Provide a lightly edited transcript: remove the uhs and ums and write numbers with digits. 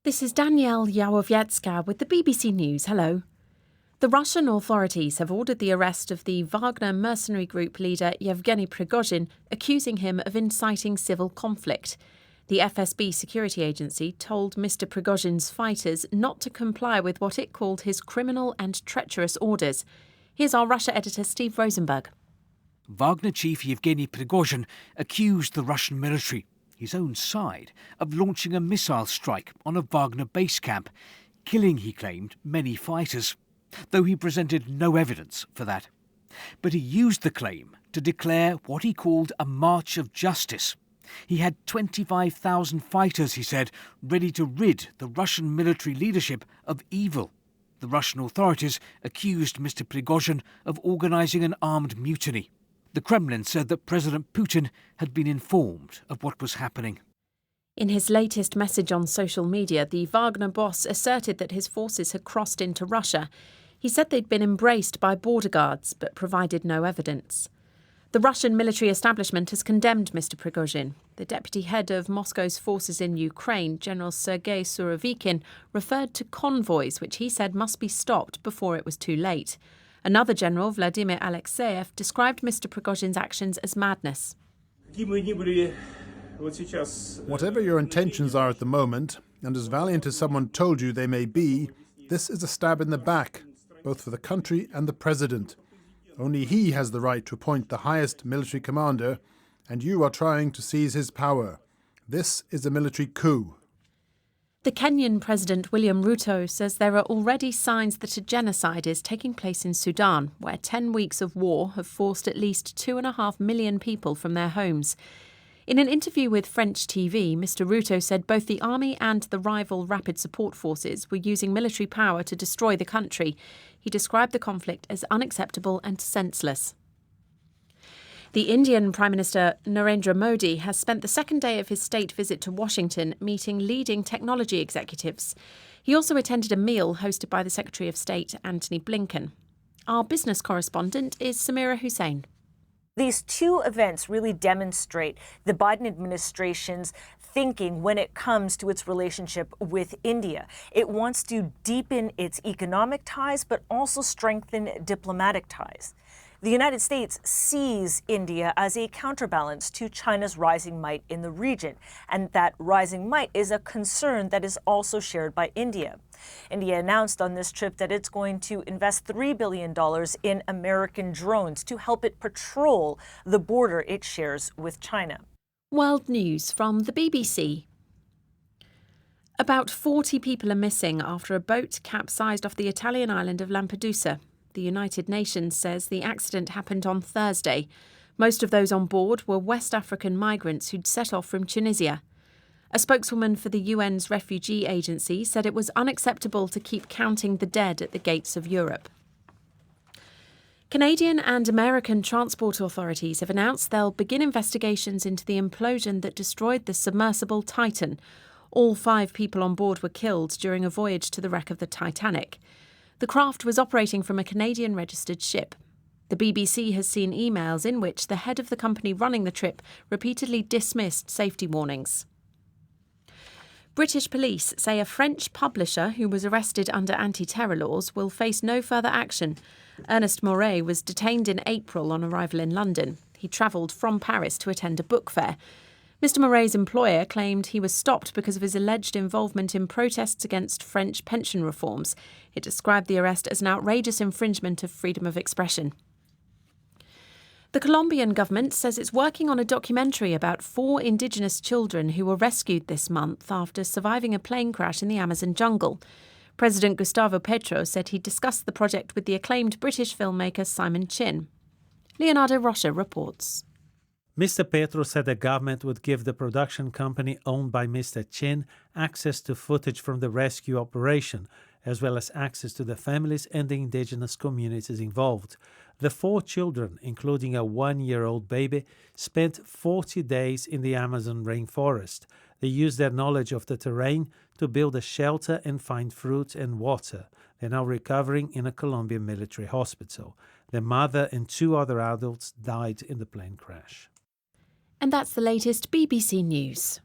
This is Danielle Yawowiecka with the BBC News. Hello. The Russian authorities have ordered the arrest of the Wagner mercenary group leader Yevgeny Prigozhin, accusing him of inciting civil conflict. The FSB security agency told Mr. Prigozhin's fighters not to comply with what it called his criminal and treacherous orders. Here's our Russia editor Steve Rosenberg. Wagner chief Yevgeny Prigozhin accused the Russian military, his own side, of launching a missile strike on a Wagner base camp, killing, he claimed, many fighters, though he presented no evidence for that. But he used the claim to declare what he called a march of justice. He had 25,000 fighters, he said, ready to rid the Russian military leadership of evil. The Russian authorities accused Mr. Prigozhin of organising an armed mutiny. The Kremlin said that President Putin had been informed of what was happening. In his latest message on social media, the Wagner boss asserted that his forces had crossed into Russia. He said they'd been embraced by border guards, but provided no evidence. The Russian military establishment has condemned Mr. Prigozhin. The deputy head of Moscow's forces in Ukraine, General Sergei Surovikin, referred to convoys which he said must be stopped before it was too late. Another general, Vladimir Alexeyev, described Mr. Prigozhin's actions as madness. Whatever your intentions are at the moment, and as valiant as someone told you they may be, this is a stab in the back, both for the country and the president. Only he has the right to appoint the highest military commander, and you are trying to seize his power. This is a military coup. The Kenyan President William Ruto says there are already signs that a genocide is taking place in Sudan, where 10 weeks of war have forced at least 2.5 million people from their homes. In an interview with French TV, Mr. Ruto said both the army and the rival Rapid Support Forces were using military power to destroy the country. He described the conflict as unacceptable and senseless. The Indian Prime Minister Narendra Modi has spent the second day of his state visit to Washington meeting leading technology executives. He also attended a meal hosted by the Secretary of State, Antony Blinken. Our business correspondent is Samira Hussain. These two events really demonstrate the Biden administration's thinking when it comes to its relationship with India. It wants to deepen its economic ties, but also strengthen diplomatic ties. The United States sees India as a counterbalance to China's rising might in the region, and that rising might is a concern that is also shared by India. India announced on this trip that it's going to invest $3 billion in American drones to help it patrol the border it shares with China. World News from the BBC. About 40 people are missing after a boat capsized off the Italian island of Lampedusa. The United Nations says the accident happened on Thursday. Most of those on board were West African migrants who'd set off from Tunisia. A spokeswoman for the UN's refugee agency said it was unacceptable to keep counting the dead at the gates of Europe. Canadian and American transport authorities have announced they'll begin investigations into the implosion that destroyed the submersible Titan. All 5 people on board were killed during a voyage to the wreck of the Titanic. The craft was operating from a Canadian-registered ship. The BBC has seen emails in which the head of the company running the trip repeatedly dismissed safety warnings. British police say a French publisher who was arrested under anti-terror laws will face no further action. Ernest Moret was detained in April on arrival in London. He travelled from Paris to attend a book fair. Mr. Moret's employer claimed he was stopped because of his alleged involvement in protests against French pension reforms. It described the arrest as an outrageous infringement of freedom of expression. The Colombian government says it's working on a documentary about 4 indigenous children who were rescued this month after surviving a plane crash in the Amazon jungle. President Gustavo Petro said he discussed the project with the acclaimed British filmmaker Simon Chin. Leonardo Rocha reports. Mr. Petro said the government would give the production company owned by Mr. Chin access to footage from the rescue operation, as well as access to the families and the indigenous communities involved. The 4 children, including a 1-year-old baby, spent 40 days in the Amazon rainforest. They used their knowledge of the terrain to build a shelter and find fruit and water. They're now recovering in a Colombian military hospital. Their mother and 2 other adults died in the plane crash. And that's the latest BBC News.